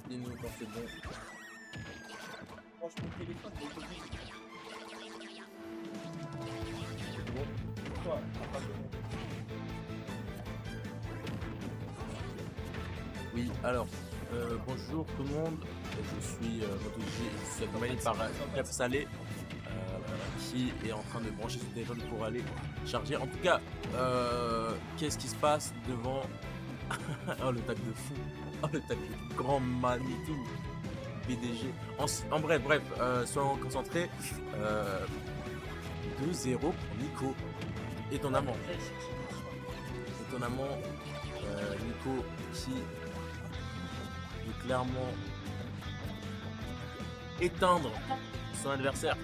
Dis-nous quand c'est bon. Franchement, le téléphone, il est obligé. C'est bon. Toi, t'as pas de nom. Oui, alors, bonjour tout le monde. Je suis MotoG et je suis accompagné par Cap Salé qui est en train de brancher son téléphone pour aller charger. En tout cas, qu'est-ce qui se passe devant. Oh, le tag de fou. Oh, le tag de grand Manitou. PDG. En bref, soyons concentrés. 2-0 pour Nico. Étonnamment. Étonnamment, Nico qui veut clairement éteindre son adversaire.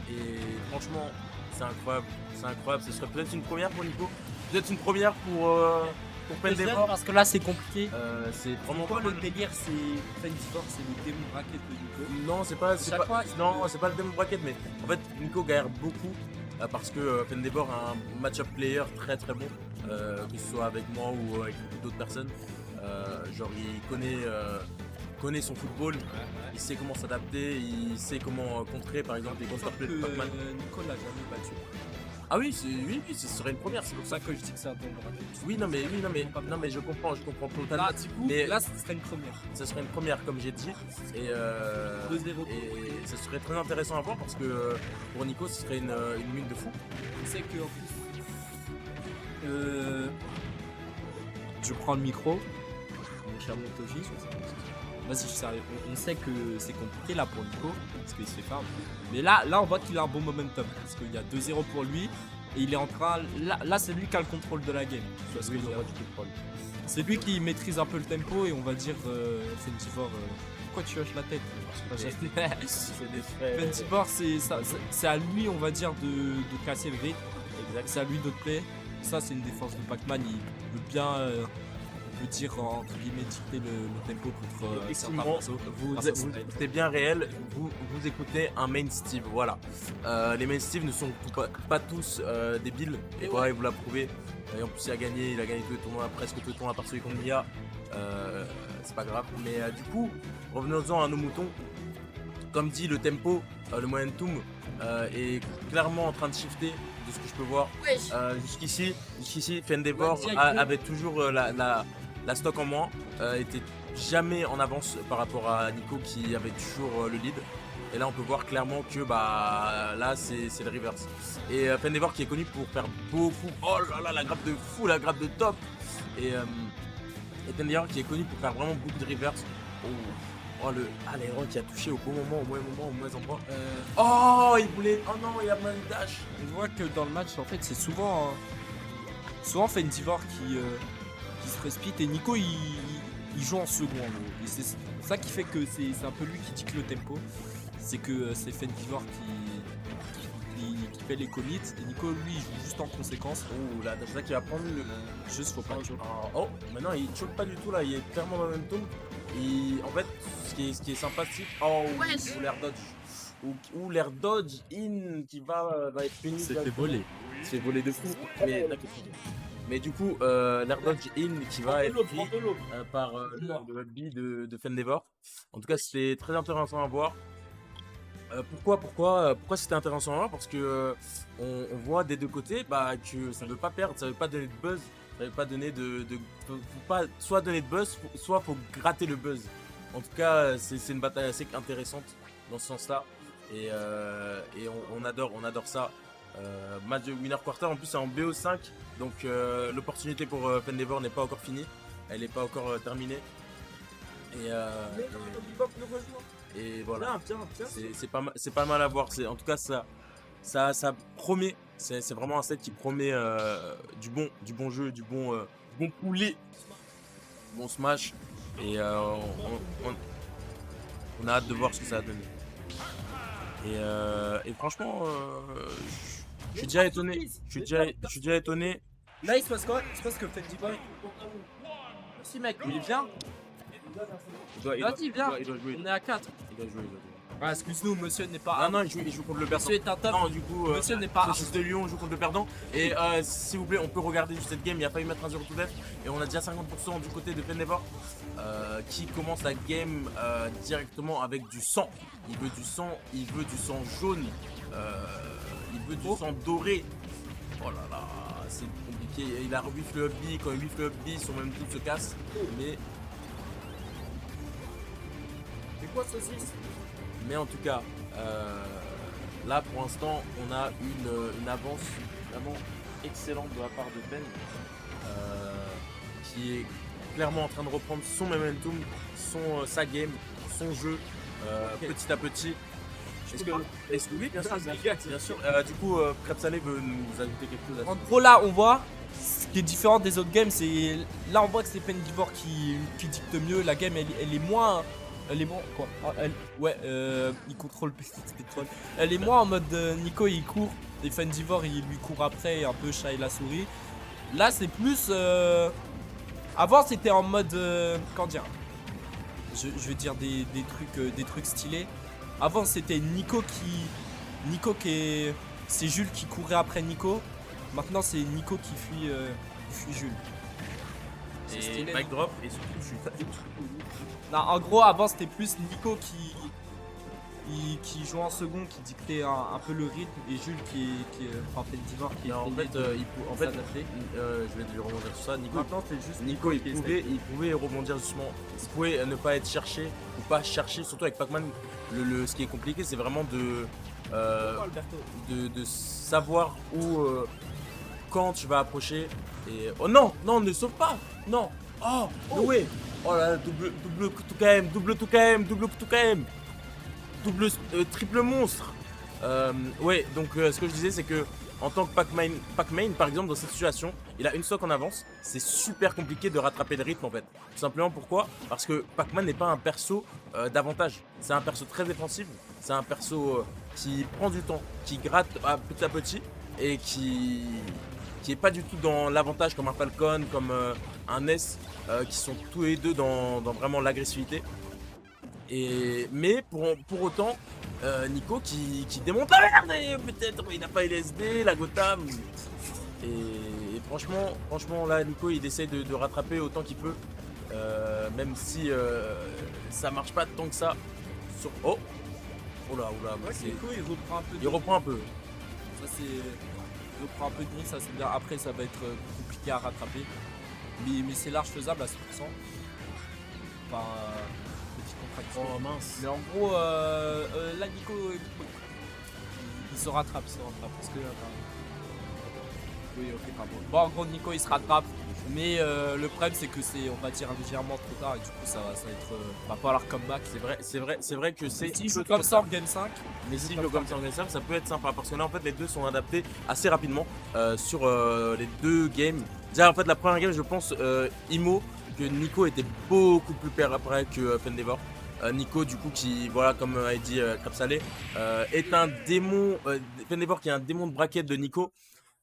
Et franchement, c'est incroyable. C'est incroyable. Ce serait peut-être une première pour Nico. Peut-être une première pour Pendevor. Parce que là, c'est compliqué. C'est vraiment Pourquoi le délire, c'est Fendivor, c'est le démon bracket de Nico? Non, c'est pas, Chaque fois, non, c'est pas le Demon Bracket, mais en fait, Nico galère beaucoup parce que Pendevor a un match-up player très très bon, que ce soit avec moi ou avec beaucoup d'autres personnes. Genre, il connaît son football, il sait comment s'adapter, il sait comment contrer par exemple les contre-plays de Pac-Man. Nico l'a jamais battu. Ah oui, oui, ce serait une première, c'est pour C'est ça. pour ça que je dis que c'est un démon bracket. Oui, non, mais je comprends totalement. Là, du coup, Mais- là, ce serait une première. Ce serait une première, comme j'ai dit, et 2-0. et ce serait très intéressant à voir parce que pour Nico, ce serait une mine de fou. On sait que en plus, je prends le micro, mon cher Montogi. Vas-y, je suis sérieux. On sait que c'est compliqué là pour Nico, parce qu'il se fait farm. Mais là, on voit qu'il a un bon momentum, parce qu'il y a 2-0 pour lui, et il est en train. Là, c'est lui qui a le contrôle de la game. Tu vois ce que je veux dire. C'est lui qui maîtrise un peu le tempo, et on va dire Fendivor. Pourquoi tu hoches la tête? C'est des frais. Fendivor, c'est à lui, on va dire, de casser le rythme. Exact. C'est à lui de play. Ça, c'est une défense de Pac-Man. Il veut bien, on peut dire, entre guillemets, dicter le tempo contre certains Effectivement, persos. vous, Ah, ça, c'est c'est bien réel, vous écoutez un main Steve, voilà. Les main Steve ne sont pas tous débiles, et voilà, il vous l'a prouvé. Et en plus, il a gagné tous les tournois, presque tous les tournois, à part celui contre Mia. C'est pas grave, mais du coup, revenons-en à nos moutons. Comme dit, le tempo, le momentum est clairement en train de shifter de ce que je peux voir. Jusqu'ici, Fendevor avait toujours la stock en moins, était jamais en avance par rapport à Nico qui avait toujours le lead. Et là, on peut voir clairement que là, c'est le reverse. Et Fendevor qui est connu pour faire beaucoup. Oh là là, la grappe de fou, la grappe de top. Et Fendevor qui est connu pour faire vraiment beaucoup de reverse. Oh l'erreur qui a touché au bon moment, au mauvais endroit. Oh, il voulait. Oh non, il a mal dash. On voit que dans le match, en fait, c'est souvent Fendivor qui se respite, et Nico, il joue en second. En gros. Et c'est ça qui fait que c'est un peu lui qui dicte le tempo. C'est que c'est Fendivor qui fait les commits, et Nico, lui, il joue juste en conséquence. Oh là, c'est ça qui va prendre le. Juste, faut pas choquer. Oh, maintenant il choque pas du tout là, il est clairement dans le même tour. En fait, ce qui est sympathique. Oh, ou l'air dodge. Ou l'air dodge in qui va être fini. C'était volé. C'est volé de fou. Mais du coup, l'air dodge in qui va être pris par le rugby de Fendevor. En tout cas, c'était très intéressant à voir. Pourquoi c'était intéressant à voir? Parce que on voit des deux côtés que ça ne veut pas perdre, ça ne veut pas donner de buzz, ça ne veut pas donner faut pas soit donner de buzz, soit faut gratter le buzz. En tout cas, c'est une bataille assez intéressante dans ce sens-là, et on adore ça. Match de winner quarter, en plus c'est en BO5, donc l'opportunité pour Pendevor n'est pas encore finie, elle n'est pas encore terminée. Et voilà, c'est pas mal à voir. En tout cas, ça promet. C'est vraiment un set qui promet du bon jeu, du bon poulet, bon smash. Et on a hâte de voir ce que ça va donner. Et franchement, je suis déjà étonné. Je suis déjà étonné. Là, il se passe quoi? Il se passe que Fendivor. Merci, mec, il est bien. Il doit Vas-y, viens. jouer. On est à 4. Il doit jouer. Ah, excuse-nous, monsieur n'est pas. Ah non, il joue contre le perdant. Monsieur est un top. Non, du coup, Monsieur n'est pas. Saucisse de Lyon joue contre le perdant. Et s'il vous plaît, on peut regarder juste cette game. Il a failli mettre un 0 to death. Et on a déjà 50% du côté de Fendeavor qui commence la game directement avec du sang. Il veut du sang, il veut du sang jaune, il veut du sang doré. Oh là là, c'est compliqué. Il a whiff le up B. Quand il whiff le up B, son même tout se casse. Mais. C'est quoi saucisse? Mais en tout cas, là pour l'instant, on a une avance vraiment excellente de la part de Ben, qui est clairement en train de reprendre son momentum, sa game, son jeu, petit à petit. Est-ce que oui, bien sûr, bien sûr. Du coup, Crêpe Salé veut nous ajouter quelque chose à ça. En gros, là, on voit ce qui est différent des autres games. C'est là, on voit que c'est Fendivore qui dicte mieux. La game, elle est moins. Elle est moins. Quoi ouais, il contrôle le pétrole. Elle est moins en mode Nico, il court. Et Fendivore, il lui court après, un peu chat et la souris. Là, c'est plus. Avant, c'était en mode. Comment dire? Je vais dire des trucs stylés. Avant, c'était Nico qui. C'est Jules qui courait après Nico. Maintenant, c'est Nico qui fuit Jules. Et stylé, mic non drop et surtout je suis Non, en gros, avant, c'était plus Nico qui jouait en second, qui dictait un peu le rythme, et Jules enfin, Fendivore qui en fait, je vais lui rebondir sur ça. Maintenant, c'est juste Nico il pouvait rebondir justement. Il pouvait ne pas être cherché ou pas chercher, surtout avec Pac-Man. Ce qui est compliqué, c'est vraiment de savoir où, quand tu vas approcher. Et oh non, non, ne sauve pas, non. Oh, no way. Oh là là, double tout KM, double tout KM, double tout KM, double triple monstre. Ouais, donc ce que je disais, c'est que en tant que Pac-Man, par exemple, dans cette situation, il a une stock en avance. C'est super compliqué de rattraper le rythme en fait. Tout simplement pourquoi? Parce que Pac-Man n'est pas un perso d'avantage. C'est un perso très défensif. C'est un perso qui prend du temps, qui gratte petit à petit et qui est pas du tout dans l'avantage comme un Falcon, comme un S, qui sont tous les deux dans vraiment l'agressivité. Mais pour autant, Nico qui démonte la merde, et peut-être il n'a pas LSD, la Gotham. Et franchement là, Nico il essaie de rattraper autant qu'il peut, même si ça marche pas tant que ça. Oh là, Ouais, Nico, il reprend un peu. il reprend un peu. Ça, c'est. Il reprend un peu de grille, ça c'est bien. Après, ça va être compliqué à rattraper. Mais c'est large faisable à 100%. Enfin, petite contraction. Oh mince. Mais en gros, là, Nico, il se rattrape, Parce que. Oui, ok, pardon. Bon, en gros, Nico, il se rattrape. Mais le problème, c'est que c'est, on va dire, légèrement trop tard. Et du coup, ça va être. Va falloir comeback. C'est vrai que c'est. Si je joue comme ça en Game 5. Mais si je joue comme ça en Game 5, ça peut être sympa. Parce que là, en fait, les deux sont adaptés assez rapidement sur les deux games. Déjà, en fait, la première game, je pense, Imo, que Nico était beaucoup plus prêt que Fendevor. Nico, du coup, qui, voilà, comme a dit Crêpe Salé, est un démon. Fendevor qui est un démon de braquette de Nico.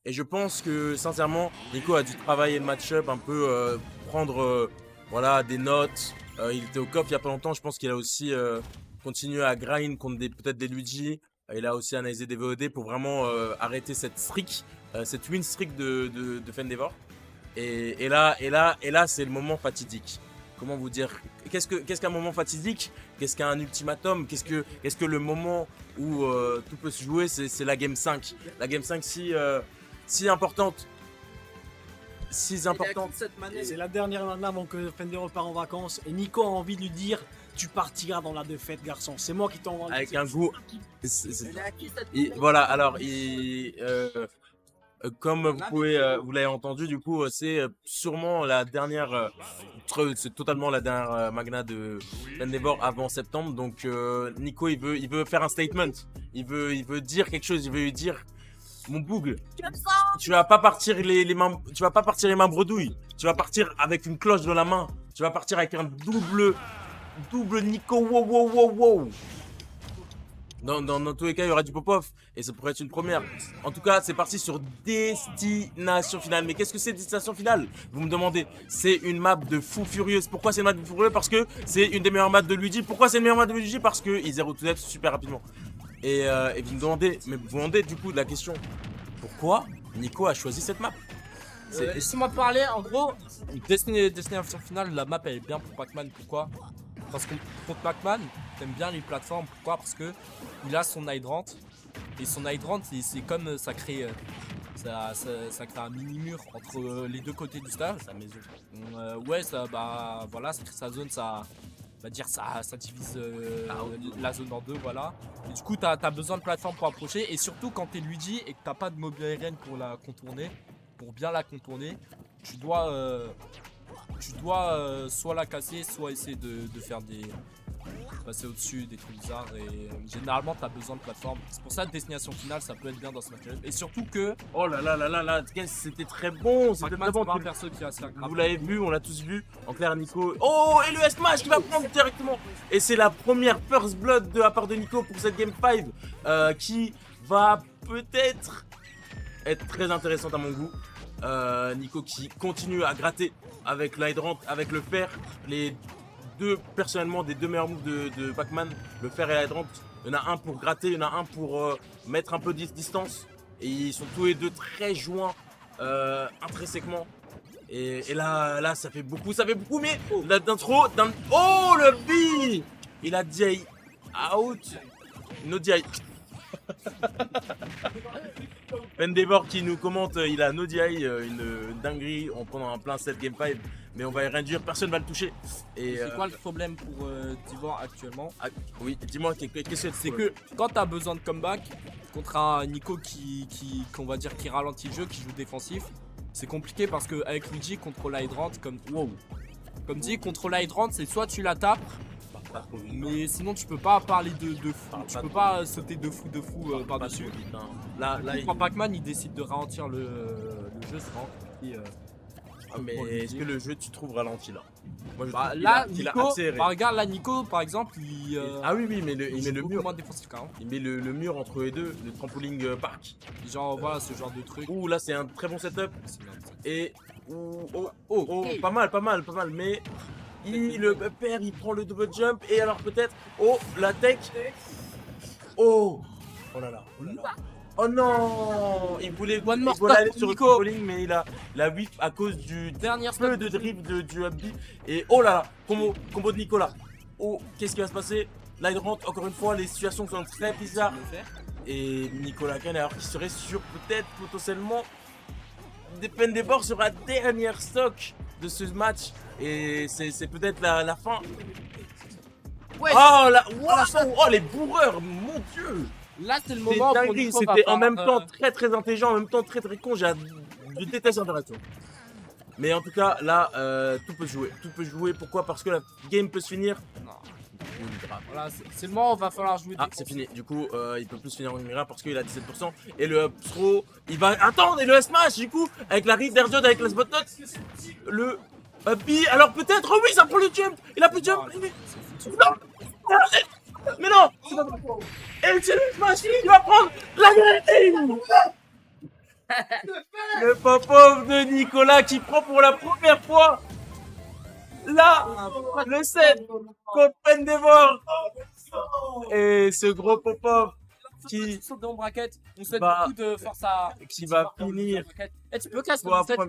Et je pense que, sincèrement, Nico a dû travailler le match-up, un peu prendre voilà, des notes. Il était au coffre il y a pas longtemps. Je pense qu'il a aussi continué à grind contre peut-être des Luigi. Il a aussi analysé des VOD pour vraiment arrêter cette streak, cette win streak de Fendevor. Et là, c'est le moment fatidique. Comment vous dire? Qu'est-ce qu'un moment fatidique? Qu'est-ce qu'un ultimatum? Qu'est-ce que le moment où tout peut se jouer? C'est la game 5. La game 5 si importante. Si importante. C'est la dernière année avant que Fender repart en vacances. Et Nico a envie de lui dire: tu partiras dans la défaite, garçon. C'est moi qui t'envoie. Avec un goût. Voilà, alors, comme vous l'avez entendu, du coup, c'est sûrement la dernière. C'est totalement la dernière Magna de Fendevor avant septembre. Donc, Nico, il veut faire un statement. Il veut dire quelque chose. Il veut lui dire: mon bougle, tu vas pas partir les mains, tu vas pas partir les mains bredouilles. Tu vas partir avec une cloche dans la main. Tu vas partir avec un double Nico. Wow. Dans tous les cas, il y aura du pop-off et ça pourrait être une première. En tout cas, c'est parti sur Destination Finale. Mais qu'est-ce que c'est Destination Finale? Vous me demandez. C'est une map de fou furieuse. Pourquoi c'est une map de fou furieux? Parce que c'est une des meilleures maps de Luigi. Pourquoi c'est une meilleure map de Luigi? Parce qu'il zéro to death super rapidement. Et vous me demandez, mais vous me demandez du coup de la question. Pourquoi Nico a choisi cette map? Laissez-moi parler, en gros, Destination Finale, la map elle est bien pour Pac-Man, pourquoi? Parce que contre Pac-Man, t'aimes bien les plateformes, pourquoi? Parce que il a son hydrant, et son hydrant c'est comme ça crée, ça crée un mini-mur entre les deux côtés du stage. Sa maison. Ouais, ça, bah voilà, ça crée sa zone, ça divise la zone en deux, voilà. Et du coup, t'as besoin de plateformes pour approcher, et surtout quand t'es Luigi et que t'as pas de mobile aérienne pour la contourner, pour bien la contourner, tu dois soit la casser, soit essayer de faire passer au-dessus des trucs bizarres, et généralement t'as besoin de plateforme. C'est pour ça que Destination Finale ça peut être bien dans ce match. Et surtout que Oh là là là là là, c'était très bon, c'était Pac-Man très bon. c'est pas un perso qui a assez Vous l'avez vu, on l'a tous vu. En clair, Nico. Oh, et le S-Smash qui va prendre directement. Et c'est la première First Blood de la part de Nico pour cette Game 5 qui va peut-être être très intéressante à mon goût. Nico qui continue à gratter avec l'hydrant, avec le fer. Les deux, personnellement, des deux meilleurs moves de Pac-Man, le fer et l'hydrant. Il y en a un pour gratter, il y en a un pour mettre un peu de distance. Et ils sont tous les deux très joints intrinsèquement. Et là, ça fait beaucoup, mais d'intro, oh le B, il a dit out, no DI. Pendevor qui nous commente, il a no DI, une dinguerie en prenant un plein set game 5, mais on va y réduire, personne va le toucher. Et c'est quoi le problème pour Divor actuellement? oui, dis-moi, qu'est-ce que c'est que quand t'as besoin de comeback contre un Nico qu'on va dire qui ralentit le jeu, qui joue défensif, c'est compliqué parce que avec Luigi contre l'hydrant, comme dit, contre l'hydrant, c'est soit tu la tapes, mais sinon tu peux pas parler de fou, tu peux pas sauter de fou par dessus. Là, quand Pac-Man il décide de ralentir le jeu, c'est vraiment compliqué. Mais est-ce que le jeu tu trouves ralenti là? Moi, je bah, trouve là, qu'il a Nico, accéléré. bah, regarde là, Nico par exemple, Ah oui, mais il met le mur. moins défensif quand même. Il met le mur entre les deux, le trampoline park. Genre voilà ce genre de truc. Ouh, là c'est un très bon setup. C'est bien, ça. Et pas mal, mais le père il prend le double jump et alors peut-être la tech. Oh là là. Oh non, il voulait aller sur le trampoline, mais il a whiff à cause du Dernière peu de drift du up B. Et oh là là, combo de Nicolas. Oh, qu'est-ce qui va se passer? L'hydrant, encore une fois, les situations sont très bizarres. Et Nicolas Kane, alors qu'il serait sur peut-être potentiellement des Pendevor sur la dernière stock de ce match. Et c'est peut-être la fin. Ouais. Oh là, oh les bourreurs, mon dieu! Là c'est le moment où c'était en même temps très intelligent, en même temps très con. Je déteste l'interaction. Mais en tout cas, là, tout peut jouer. Pourquoi? Parce que la game peut se finir. Non. Voilà, c'est le moment où il va falloir jouer. Ah, c'est fini. Du coup, il peut plus se finir en Mira parce qu'il a 17%. Et le up throw, il va attendre. Et le S-Smash, du coup, avec la Rift d'Airjod, avec la spot note. Le up B, alors peut-être, oui, ça prend le jump. Il a plus de jump. Non. Mais non. Et c'est le S-Smash qui va prendre la game. Le pop-off de Nicolas qui prend pour la première fois là le set contre Pendevor. Et ce gros pop-off qui saute dans bracket, on souhaite va beaucoup de force à finir et tu peux casser le set